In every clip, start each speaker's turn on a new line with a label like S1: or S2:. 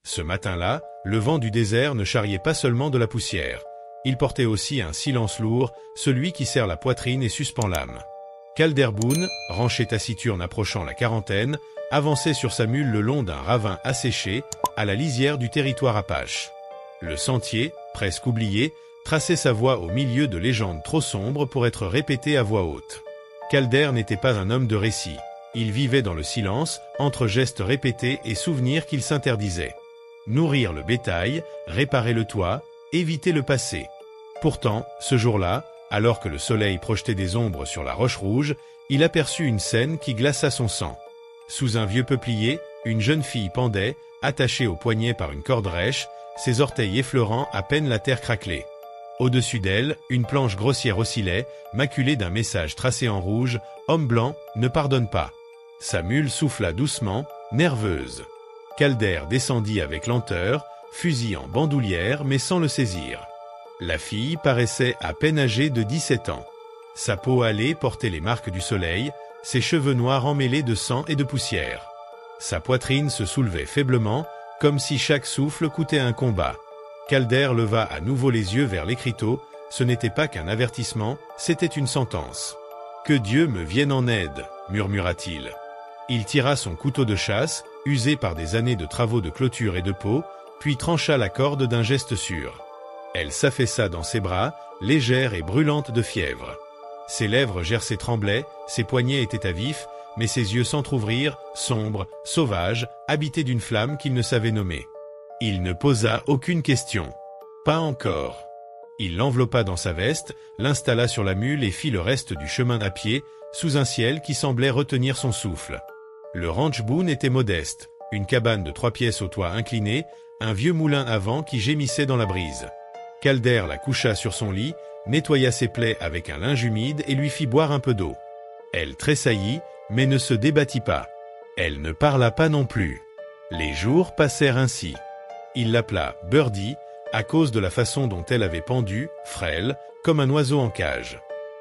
S1: Ce matin-là, le vent du désert ne charriait pas seulement de la poussière. Il portait aussi un silence lourd, celui qui serre la poitrine et suspend l'âme. Calderboone, ranché taciturne approchant la quarantaine, avançait sur sa mule le long d'un ravin asséché, à la lisière du territoire apache. Le sentier, presque oublié, traçait sa voie au milieu de légendes trop sombres pour être répétées à voix haute. Calder n'était pas un homme de récit. Il vivait dans le silence, entre gestes répétés et souvenirs qu'il s'interdisait. Nourrir le bétail, réparer le toit, éviter le passé. Pourtant, ce jour-là, alors que le soleil projetait des ombres sur la roche rouge, il aperçut une scène qui glaça son sang. Sous un vieux peuplier, une jeune fille pendait, attachée au poignet par une corde rêche, ses orteils effleurant à peine la terre craquelée. Au-dessus d'elle, une planche grossière oscillait, maculée d'un message tracé en rouge, « Homme blanc, ne pardonne pas ». Sa mule souffla doucement, nerveuse. Calder descendit avec lenteur, fusil en bandoulière mais sans le saisir. La fille paraissait à peine âgée de 17 ans. Sa peau hâlée portait les marques du soleil, ses cheveux noirs emmêlés de sang et de poussière. Sa poitrine se soulevait faiblement, comme si chaque souffle coûtait un combat. Calder leva à nouveau les yeux vers l'écriteau, ce n'était pas qu'un avertissement, c'était une sentence. « Que Dieu me vienne en aide » murmura-t-il. Il tira son couteau de chasse, usé par des années de travaux de clôture et de peau, puis trancha la corde d'un geste sûr. Elle s'affaissa dans ses bras, légère et brûlante de fièvre. Ses lèvres gercées tremblaient, ses poignets étaient à vif, mais ses yeux s'entr'ouvrirent, sombres, sauvages, habités d'une flamme qu'il ne savait nommer. Il ne posa aucune question. Pas encore. Il l'enveloppa dans sa veste, l'installa sur la mule et fit le reste du chemin à pied, sous un ciel qui semblait retenir son souffle. Le ranch Boone était modeste, une cabane de 3 pièces au toit incliné, un vieux moulin à vent qui gémissait dans la brise. Calder la coucha sur son lit, nettoya ses plaies avec un linge humide et lui fit boire un peu d'eau. Elle tressaillit, mais ne se débattit pas. Elle ne parla pas non plus. Les jours passèrent ainsi. Il l'appela Birdie, à cause de la façon dont elle avait pendu, frêle, comme un oiseau en cage.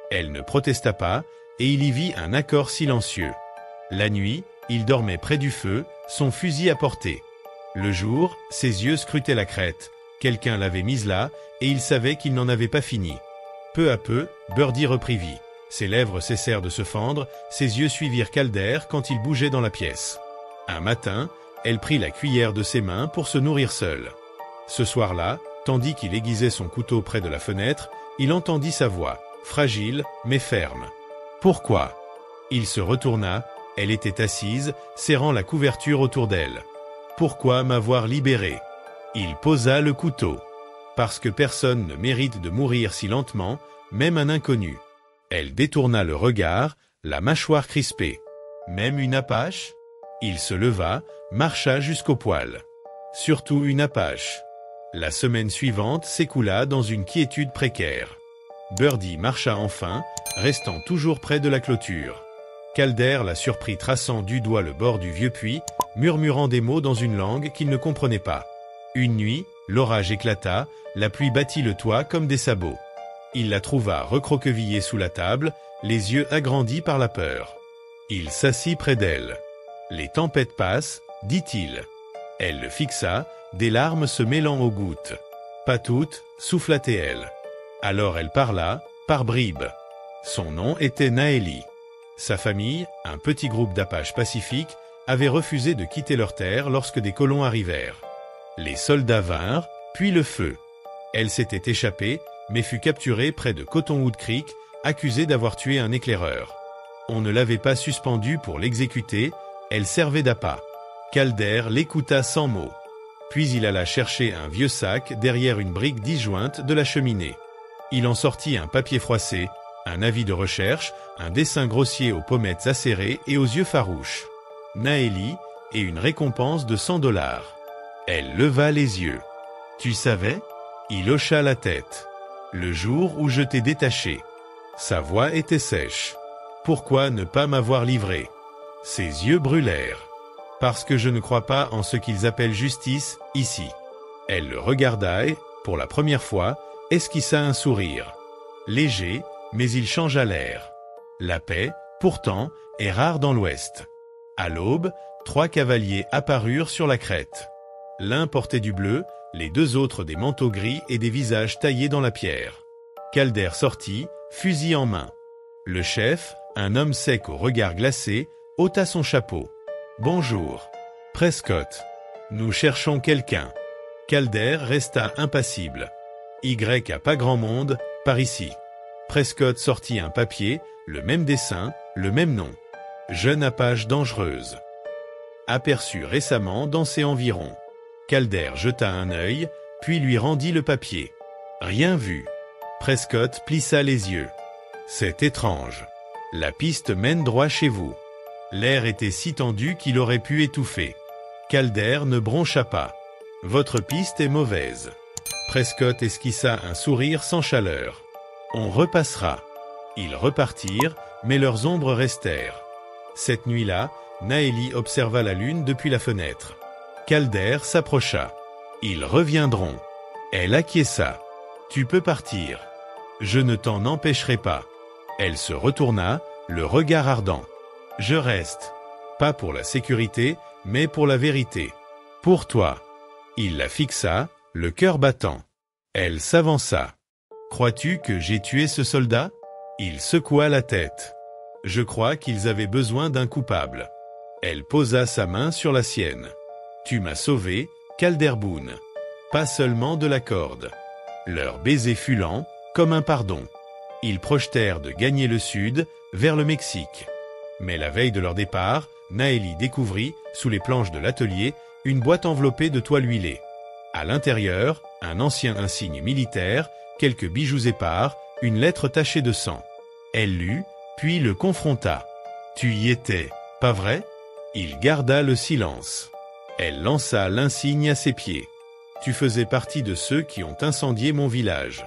S1: Elle ne protesta pas, et il y vit un accord silencieux. La nuit, il dormait près du feu, son fusil à portée. Le jour, ses yeux scrutaient la crête. Quelqu'un l'avait mise là, et il savait qu'il n'en avait pas fini. Peu à peu, Birdie reprit vie. Ses lèvres cessèrent de se fendre, ses yeux suivirent Calder quand il bougeait dans la pièce. Un matin, elle prit la cuillère de ses mains pour se nourrir seule. Ce soir-là, tandis qu'il aiguisait son couteau près de la fenêtre, il entendit sa voix, fragile mais ferme. « Pourquoi » Il se retourna, elle était assise, serrant la couverture autour d'elle. « Pourquoi m'avoir libéré » Il posa le couteau. « Parce que personne ne mérite de mourir si lentement, même un inconnu. » Elle détourna le regard, la mâchoire crispée. « Même une apache » Il se leva, marcha jusqu'au poêle. Surtout une apache. La semaine suivante s'écoula dans une quiétude précaire. Birdie marcha enfin, restant toujours près de la clôture. Calder la surprit traçant du doigt le bord du vieux puits, murmurant des mots dans une langue qu'il ne comprenait pas. Une nuit, l'orage éclata, la pluie battit le toit comme des sabots. Il la trouva recroquevillée sous la table, les yeux agrandis par la peur. Il s'assit près d'elle. « Les tempêtes passent, dit-il. » Elle le fixa, des larmes se mêlant aux gouttes. « Pas toutes, souffla-t-elle. » Alors elle parla, par bribes. Son nom était Naeli. Sa famille, un petit groupe d'Apaches pacifiques, avait refusé de quitter leur terre lorsque des colons arrivèrent. Les soldats vinrent, puis le feu. Elle s'était échappée, mais fut capturée près de Cottonwood Creek, accusée d'avoir tué un éclaireur. On ne l'avait pas suspendue pour l'exécuter, elle servait d'appât. Calder l'écouta sans mots. Puis il alla chercher un vieux sac derrière une brique disjointe de la cheminée. Il en sortit un papier froissé, un avis de recherche, un dessin grossier aux pommettes acérées et aux yeux farouches. Naeli, et une récompense de $100. Elle leva les yeux. « Tu savais » Il hocha la tête. « Le jour où je t'ai détaché. » Sa voix était sèche. « Pourquoi ne pas m'avoir livré » Ses yeux brûlèrent. « Parce que je ne crois pas en ce qu'ils appellent justice, ici. » Elle le regarda et, pour la première fois, esquissa un sourire. Léger, mais il changea l'air. La paix, pourtant, est rare dans l'Ouest. À l'aube, 3 cavaliers apparurent sur la crête. L'un portait du bleu, les deux autres des manteaux gris et des visages taillés dans la pierre. Calder sortit, fusil en main. Le chef, un homme sec au regard glacé, ôta son chapeau. « Bonjour. Prescott. Nous cherchons quelqu'un. » Calder resta impassible. « Y a pas grand monde, par ici. » Prescott sortit un papier, le même dessin, le même nom. « Jeune Apache dangereuse. Aperçu récemment dans ses environs. » Calder jeta un œil, puis lui rendit le papier. « Rien vu. » Prescott plissa les yeux. « C'est étrange. La piste mène droit chez vous. » L'air était si tendu qu'il aurait pu étouffer. Calder ne broncha pas. « Votre piste est mauvaise. » Prescott esquissa un sourire sans chaleur. « On repassera. » Ils repartirent, mais leurs ombres restèrent. Cette nuit-là, Naeli observa la lune depuis la fenêtre. Calder s'approcha. « Ils reviendront. » Elle acquiesça. « Tu peux partir. Je ne t'en empêcherai pas. » Elle se retourna, le regard ardent. « Je reste. Pas pour la sécurité, mais pour la vérité. Pour toi. » Il la fixa, le cœur battant. Elle s'avança. « Crois-tu que j'ai tué ce soldat ?» Il secoua la tête. « Je crois qu'ils avaient besoin d'un coupable. » Elle posa sa main sur la sienne. « Tu m'as sauvé, Calder Boone. Pas seulement de la corde. » Leur baiser fut lent, comme un pardon. Ils projetèrent de gagner le sud, vers le Mexique. Mais la veille de leur départ, Naeli découvrit, sous les planches de l'atelier, une boîte enveloppée de toile huilée. À l'intérieur, un ancien insigne militaire, quelques bijoux épars, une lettre tachée de sang. Elle lut, puis le confronta. « Tu y étais, pas vrai ?» Il garda le silence. Elle lança l'insigne à ses pieds. « Tu faisais partie de ceux qui ont incendié mon village. »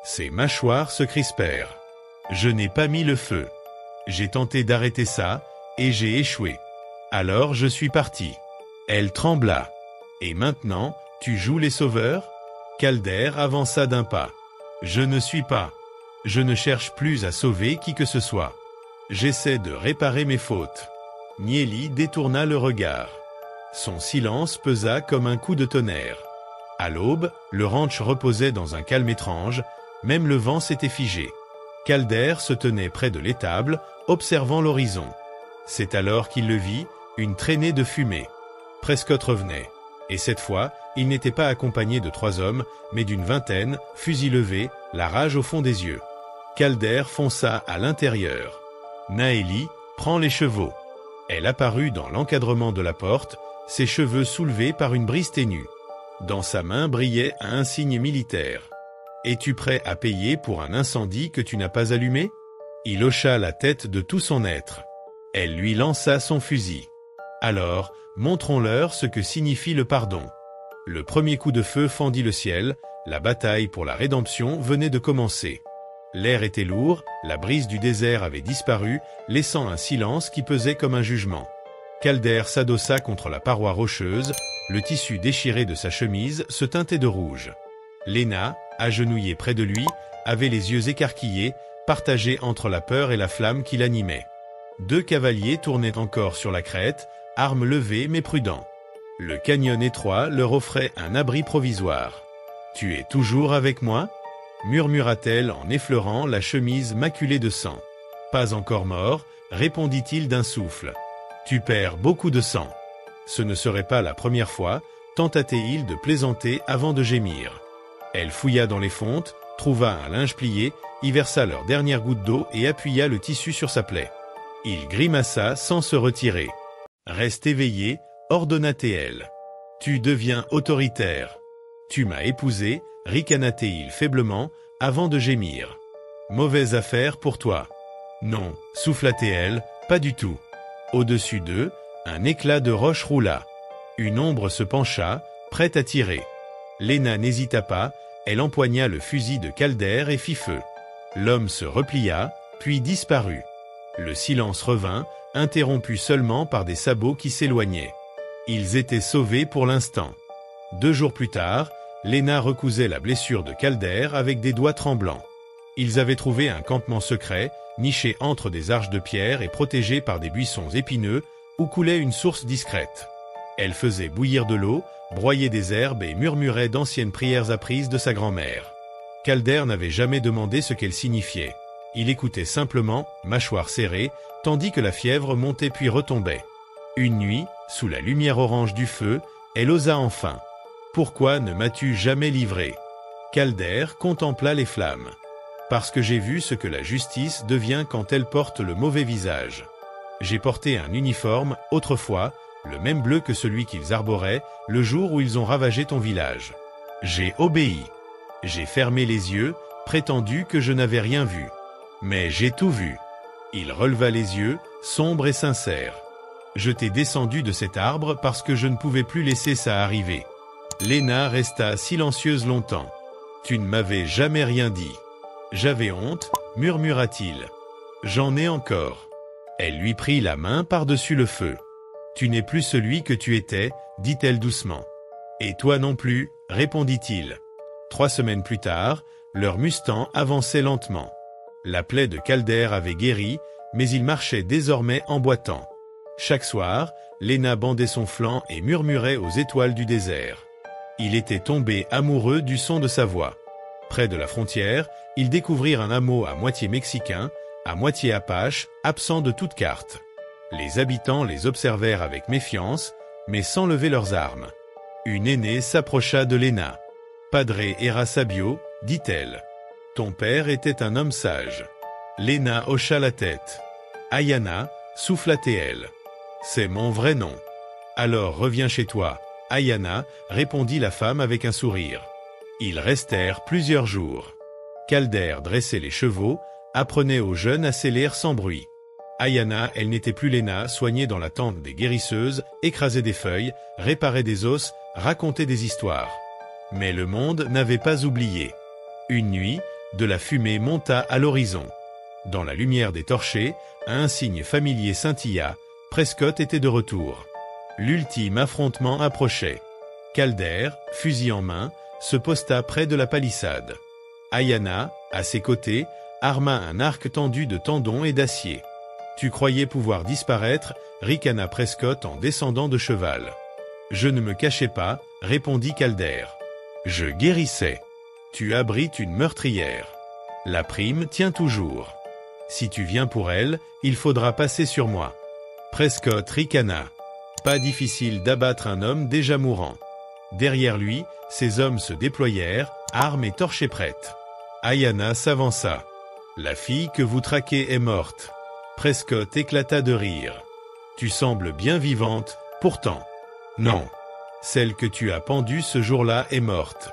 S1: Ses mâchoires se crispèrent. « Je n'ai pas mis le feu. J'ai tenté d'arrêter ça, et j'ai échoué. Alors je suis parti. » Elle trembla. « Et maintenant, tu joues les sauveurs ?» Calder avança d'un pas. « Je ne suis pas. Je ne cherche plus à sauver qui que ce soit. J'essaie de réparer mes fautes. » Naeli détourna le regard. Son silence pesa comme un coup de tonnerre. À l'aube, le ranch reposait dans un calme étrange, même le vent s'était figé. Calder se tenait près de l'étable, observant l'horizon. C'est alors qu'il le vit, une traînée de fumée. Prescott revenait. Et cette fois, il n'était pas accompagné de 3 hommes, mais d'une vingtaine, fusil levé, la rage au fond des yeux. Calder fonça à l'intérieur. Naeli, prends les chevaux. Elle apparut dans l'encadrement de la porte, ses cheveux soulevés par une brise ténue. Dans sa main brillait un insigne militaire. « Es-tu prêt à payer pour un incendie que tu n'as pas allumé ?» Il hocha la tête de tout son être. Elle lui lança son fusil. « Alors, montrons-leur ce que signifie le pardon. » Le premier coup de feu fendit le ciel, la bataille pour la rédemption venait de commencer. L'air était lourd, la brise du désert avait disparu, laissant un silence qui pesait comme un jugement. Calder s'adossa contre la paroi rocheuse, le tissu déchiré de sa chemise se teintait de rouge. Lena, agenouillée près de lui, avait les yeux écarquillés, partagés entre la peur et la flamme qui l'animait. 2 cavaliers tournaient encore sur la crête, armes levées mais prudents. Le canyon étroit leur offrait un abri provisoire. « Tu es toujours avec moi ?» murmura-t-elle en effleurant la chemise maculée de sang. « Pas encore mort, répondit-il d'un souffle. « Tu perds beaucoup de sang. » Ce ne serait pas la première fois, tenta-t-il de plaisanter avant de gémir. Elle fouilla dans les fontes, trouva un linge plié, y versa leur dernière goutte d'eau et appuya le tissu sur sa plaie. Il grimaça sans se retirer. « Reste éveillé, ordonna-t-elle. Tu deviens autoritaire. Tu m'as épousé, ricana-t-il faiblement, avant de gémir. Mauvaise affaire pour toi. Non, souffla-t-elle, pas du tout. Au-dessus d'eux, un éclat de roche roula. Une ombre se pencha, prête à tirer. Lena n'hésita pas, elle empoigna le fusil de Calder et fit feu. L'homme se replia, puis disparut. Le silence revint, interrompu seulement par des sabots qui s'éloignaient. Ils étaient sauvés pour l'instant. 2 jours plus tard, Lena recousait la blessure de Calder avec des doigts tremblants. Ils avaient trouvé un campement secret, niché entre des arches de pierre et protégé par des buissons épineux, où coulait une source discrète. Elle faisait bouillir de l'eau, broyait des herbes et murmurait d'anciennes prières apprises de sa grand-mère. Calder n'avait jamais demandé ce qu'elles signifiaient. Il écoutait simplement, mâchoire serrée, tandis que la fièvre montait puis retombait. Une nuit, sous la lumière orange du feu, elle osa enfin. « Pourquoi ne m'as-tu jamais livré ?» Calder contempla les flammes. « Parce que j'ai vu ce que la justice devient quand elle porte le mauvais visage. J'ai porté un uniforme, autrefois, le même bleu que celui qu'ils arboraient, le jour où ils ont ravagé ton village. J'ai obéi. J'ai fermé les yeux, prétendu que je n'avais rien vu. Mais j'ai tout vu. » Il releva les yeux, sombre et sincère. « Je t'ai descendu de cet arbre parce que je ne pouvais plus laisser ça arriver. » Léna resta silencieuse longtemps. « Tu ne m'avais jamais rien dit. »« J'avais honte, murmura-t-il. »« J'en ai encore. » Elle lui prit la main par-dessus le feu. « Tu n'es plus celui que tu étais, dit-elle doucement. »« Et toi non plus, répondit-il. » 3 semaines plus tard, leur Mustang avançait lentement. La plaie de Calder avait guéri, mais il marchait désormais en boitant. Chaque soir, Léna bandait son flanc et murmurait aux étoiles du désert. Il était tombé amoureux du son de sa voix. Près de la frontière, ils découvrirent un hameau à moitié mexicain, à moitié apache, absent de toute carte. Les habitants les observèrent avec méfiance, mais sans lever leurs armes. Une aînée s'approcha de Léna. « Padre era sabio, dit-elle. Ton père était un homme sage. » Léna hocha la tête. « Ayana, souffla-t-elle. C'est mon vrai nom. »« Alors reviens chez toi, Ayana, répondit la femme avec un sourire. Ils restèrent plusieurs jours. Calder dressait les chevaux, apprenait aux jeunes à s'éleer sans bruit. Ayana, elle n'était plus Léna, soignée dans la tente des guérisseuses, écrasait des feuilles, réparait des os, racontait des histoires. Mais le monde n'avait pas oublié. Une nuit, de la fumée monta à l'horizon. Dans la lumière des torchers, un signe familier scintilla. Prescott était de retour. L'ultime affrontement approchait. Calder, fusil en main, se posta près de la palissade. Ayana, à ses côtés, arma un arc tendu de tendons et d'acier. « Tu croyais pouvoir disparaître » ricana Prescott en descendant de cheval. « Je ne me cachais pas » répondit Calder. « Je guérissais. Tu abrites une meurtrière. La prime tient toujours. Si tu viens pour elle, il faudra passer sur moi. » Prescott ricana. Pas difficile d'abattre un homme déjà mourant. Derrière lui, ses hommes se déployèrent, armes et torchers prêtes. Ayana s'avança. « La fille que vous traquez est morte. » Prescott éclata de rire. « Tu sembles bien vivante, pourtant. »« Non. Celle que tu as pendue ce jour-là est morte.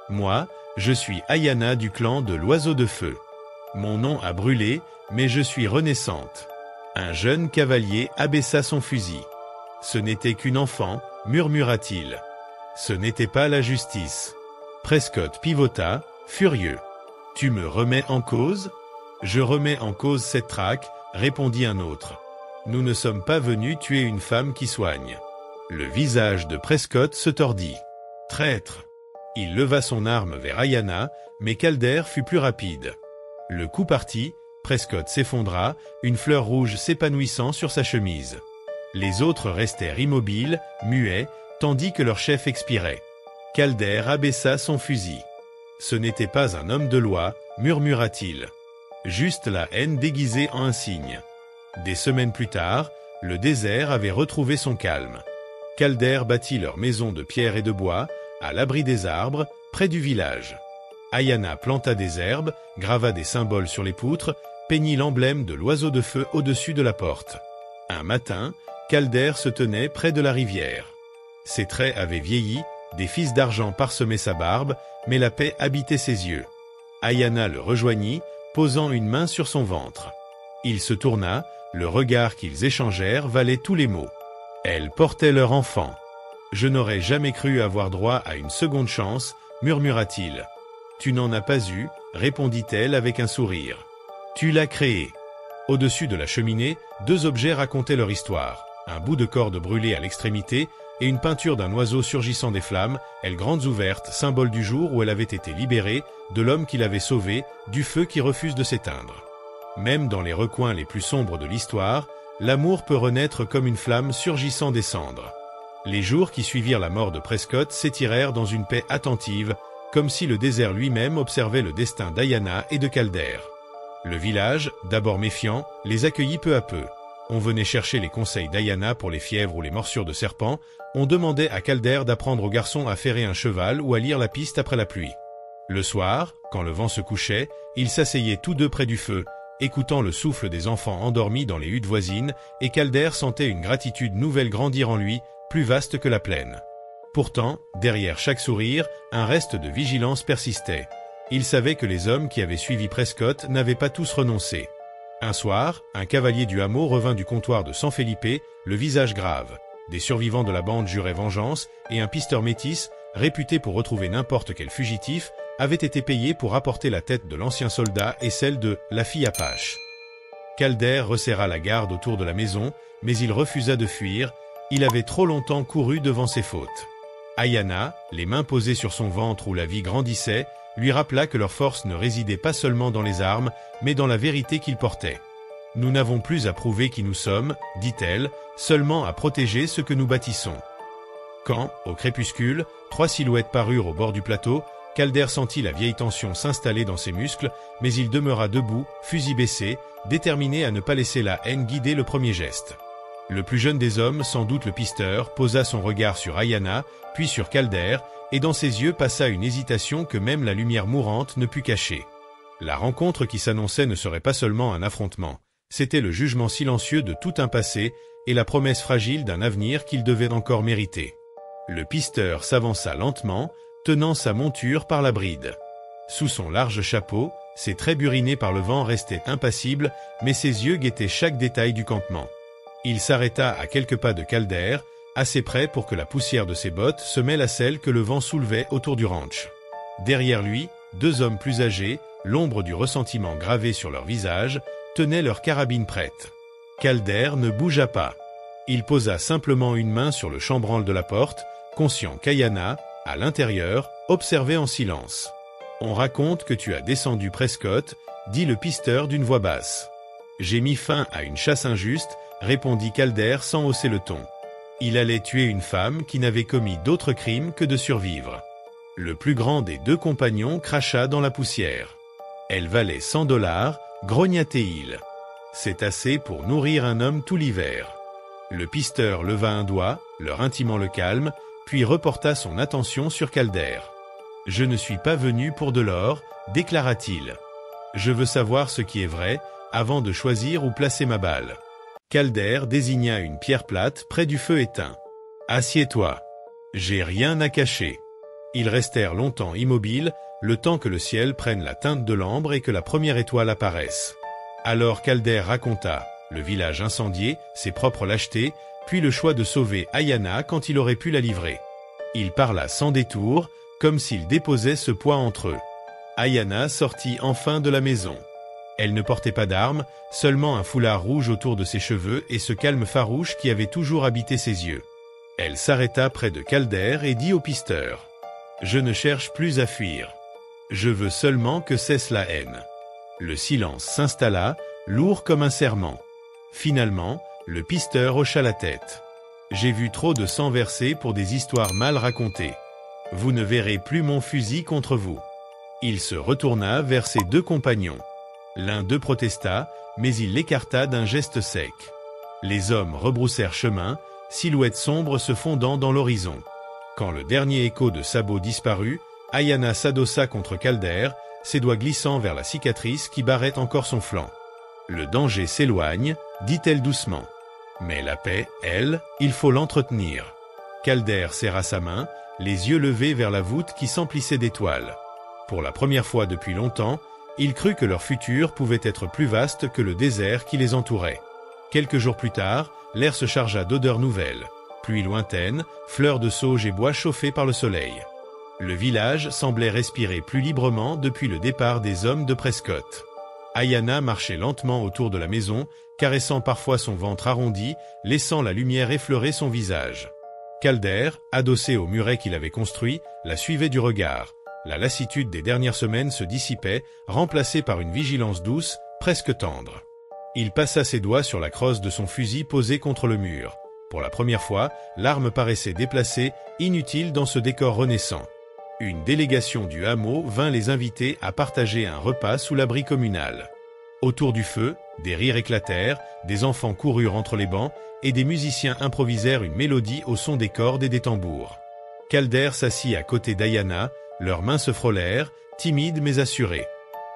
S1: Moi, je suis Ayana du clan de l'Oiseau de Feu. Mon nom a brûlé, mais je suis renaissante. » Un jeune cavalier abaissa son fusil. « Ce n'était qu'une enfant, murmura-t-il. Ce n'était pas la justice. » Prescott pivota, furieux. « Tu me remets en cause ?»« Je remets en cause cette traque, » répondit un autre. « Nous ne sommes pas venus tuer une femme qui soigne. » Le visage de Prescott se tordit. « Traître !» Il leva son arme vers Ayana, mais Calder fut plus rapide. Le coup partit, Prescott s'effondra, une fleur rouge s'épanouissant sur sa chemise. Les autres restèrent immobiles, muets, tandis que leur chef expirait. Calder abaissa son fusil. « Ce n'était pas un homme de loi, murmura-t-il. Juste la haine déguisée en un signe. » Des semaines plus tard, le désert avait retrouvé son calme. Calder bâtit leur maison de pierre et de bois, à l'abri des arbres, près du village. Ayana planta des herbes, grava des symboles sur les poutres, peignit l'emblème de l'Oiseau de Feu au-dessus de la porte. Un matin, Calder se tenait près de la rivière. Ses traits avaient vieilli, des fils d'argent parsemaient sa barbe, mais la paix habitait ses yeux. Ayana le rejoignit, posant une main sur son ventre. Il se tourna, le regard qu'ils échangèrent valait tous les mots. Elle portait leur enfant. « Je n'aurais jamais cru avoir droit à une seconde chance, » murmura-t-il. « Tu n'en as pas eu, » répondit-elle avec un sourire. « Tu l'as créé. » Au-dessus de la cheminée, 2 objets racontaient leur histoire. Un bout de corde brûlée à l'extrémité et une peinture d'un oiseau surgissant des flammes, elles grandes ouvertes, symbole du jour où elle avait été libérée, de l'homme qui l'avait sauvée, du feu qui refuse de s'éteindre. Même dans les recoins les plus sombres de l'histoire, l'amour peut renaître comme une flamme surgissant des cendres. Les jours qui suivirent la mort de Prescott s'étirèrent dans une paix attentive, comme si le désert lui-même observait le destin d'Ayana et de Calder. Le village, d'abord méfiant, les accueillit peu à peu. On venait chercher les conseils d'Ayana pour les fièvres ou les morsures de serpents, on demandait à Calder d'apprendre aux garçons à ferrer un cheval ou à lire la piste après la pluie. Le soir, quand le vent se couchait, ils s'asseyaient tous deux près du feu, écoutant le souffle des enfants endormis dans les huttes voisines, et Calder sentait une gratitude nouvelle grandir en lui, plus vaste que la plaine. Pourtant, derrière chaque sourire, un reste de vigilance persistait. Il savait que les hommes qui avaient suivi Prescott n'avaient pas tous renoncé. Un soir, un cavalier du hameau revint du comptoir de San Felipe, le visage grave. Des survivants de la bande juraient vengeance, et un pisteur métis, réputé pour retrouver n'importe quel fugitif, avait été payé pour apporter la tête de l'ancien soldat et celle de la fille Apache. Calder resserra la garde autour de la maison, mais il refusa de fuir, il avait trop longtemps couru devant ses fautes. Ayana, les mains posées sur son ventre où la vie grandissait, lui rappela que leur force ne résidait pas seulement dans les armes, mais dans la vérité qu'ils portaient. « Nous n'avons plus à prouver qui nous sommes, dit-elle, seulement à protéger ce que nous bâtissons. » Quand, au crépuscule, 3 silhouettes parurent au bord du plateau, Calder sentit la vieille tension s'installer dans ses muscles, mais il demeura debout, fusil baissé, déterminé à ne pas laisser la haine guider le premier geste. Le plus jeune des hommes, sans doute le pisteur, posa son regard sur Ayana, puis sur Calder, et dans ses yeux passa une hésitation que même la lumière mourante ne put cacher. La rencontre qui s'annonçait ne serait pas seulement un affrontement, c'était le jugement silencieux de tout un passé et la promesse fragile d'un avenir qu'il devait encore mériter. Le pisteur s'avança lentement, tenant sa monture par la bride. Sous son large chapeau, ses traits burinés par le vent restaient impassibles, mais ses yeux guettaient chaque détail du campement. Il s'arrêta à quelques pas de Calder, assez près pour que la poussière de ses bottes se mêle à celle que le vent soulevait autour du ranch. Derrière lui, 2 hommes plus âgés, l'ombre du ressentiment gravée sur leur visage, tenaient leurs carabines prêtes. Calder ne bougea pas. Il posa simplement une main sur le chambranle de la porte, conscient qu'Ayana, à l'intérieur, observait en silence. « On raconte que tu as descendu Prescott, » dit le pisteur d'une voix basse. « J'ai mis fin à une chasse injuste, » répondit Calder sans hausser le ton. Il allait tuer une femme qui n'avait commis d'autre crime que de survivre. Le plus grand des 2 compagnons cracha dans la poussière. « Elle valait $100, » grogna-t-il. « C'est assez pour nourrir un homme tout l'hiver. » Le pisteur leva un doigt, leur intimant le calme, puis reporta son attention sur Calder. « Je ne suis pas venu pour de l'or, » déclara-t-il. « Je veux savoir ce qui est vrai, avant de choisir où placer ma balle. » Calder désigna une pierre plate près du feu éteint. « Assieds-toi. J'ai rien à cacher. » Ils restèrent longtemps immobiles, le temps que le ciel prenne la teinte de l'ambre et que la première étoile apparaisse. Alors Calder raconta le village incendié, ses propres lâchetés, puis le choix de sauver Ayana quand il aurait pu la livrer. Il parla sans détour, comme s'il déposait ce poids entre eux. Ayana sortit enfin de la maison. Elle ne portait pas d'armes, seulement un foulard rouge autour de ses cheveux et ce calme farouche qui avait toujours habité ses yeux. Elle s'arrêta près de Calder et dit au pisteur : « Je ne cherche plus à fuir. Je veux seulement que cesse la haine. » Le silence s'installa, lourd comme un serment. Finalement, le pisteur hocha la tête. « J'ai vu trop de sang versé pour des histoires mal racontées. Vous ne verrez plus mon fusil contre vous. » Il se retourna vers ses 2 compagnons. L'un d'eux protesta, mais il l'écarta d'un geste sec. Les hommes rebroussèrent chemin, silhouettes sombres se fondant dans l'horizon. Quand le dernier écho de sabots disparut, Ayana s'adossa contre Calder, ses doigts glissant vers la cicatrice qui barrait encore son flanc. « Le danger s'éloigne, » dit-elle doucement. « Mais la paix, elle, il faut l'entretenir. » Calder serra sa main, les yeux levés vers la voûte qui s'emplissait d'étoiles. Pour la première fois depuis longtemps, il crut que leur futur pouvait être plus vaste que le désert qui les entourait. Quelques jours plus tard, l'air se chargea d'odeurs nouvelles. Pluie lointaine, fleurs de sauge et bois chauffés par le soleil. Le village semblait respirer plus librement depuis le départ des hommes de Prescott. Ayana marchait lentement autour de la maison, caressant parfois son ventre arrondi, laissant la lumière effleurer son visage. Calder, adossé au muret qu'il avait construit, la suivait du regard. La lassitude des dernières semaines se dissipait, remplacée par une vigilance douce, presque tendre. Il passa ses doigts sur la crosse de son fusil posé contre le mur. Pour la première fois, l'arme paraissait déplacée, inutile dans ce décor renaissant. Une délégation du hameau vint les inviter à partager un repas sous l'abri communal. Autour du feu, des rires éclatèrent, des enfants coururent entre les bancs et des musiciens improvisèrent une mélodie au son des cordes et des tambours. Calder s'assit à côté d'Ayana, leurs mains se frôlèrent, timides mais assurées.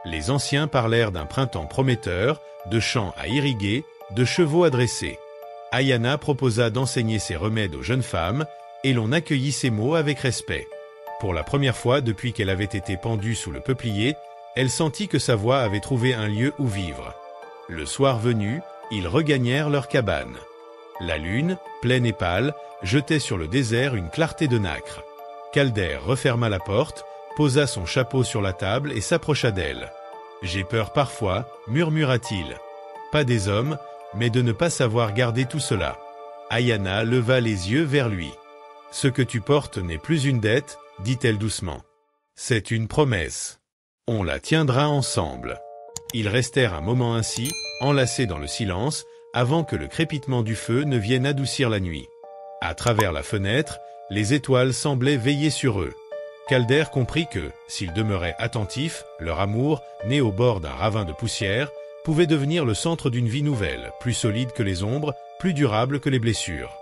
S1: Les anciens parlèrent d'un printemps prometteur, de champs à irriguer, de chevaux à dresser. Ayana proposa d'enseigner ses remèdes aux jeunes femmes, et l'on accueillit ces mots avec respect. Pour la première fois depuis qu'elle avait été pendue sous le peuplier, elle sentit que sa voix avait trouvé un lieu où vivre. Le soir venu, ils regagnèrent leur cabane. La lune, pleine et pâle, jetait sur le désert une clarté de nacre. Calder referma la porte, posa son chapeau sur la table et s'approcha d'elle. « J'ai peur parfois, murmura-t-il. Pas des hommes, mais de ne pas savoir garder tout cela. » Ayana leva les yeux vers lui. « Ce que tu portes n'est plus une dette, dit-elle doucement. C'est une promesse. On la tiendra ensemble. » Ils restèrent un moment ainsi, enlacés dans le silence, avant que le crépitement du feu ne vienne adoucir la nuit. À travers la fenêtre, les étoiles semblaient veiller sur eux. Calder comprit que, s'ils demeuraient attentifs, leur amour, né au bord d'un ravin de poussière, pouvait devenir le centre d'une vie nouvelle, plus solide que les ombres, plus durable que les blessures.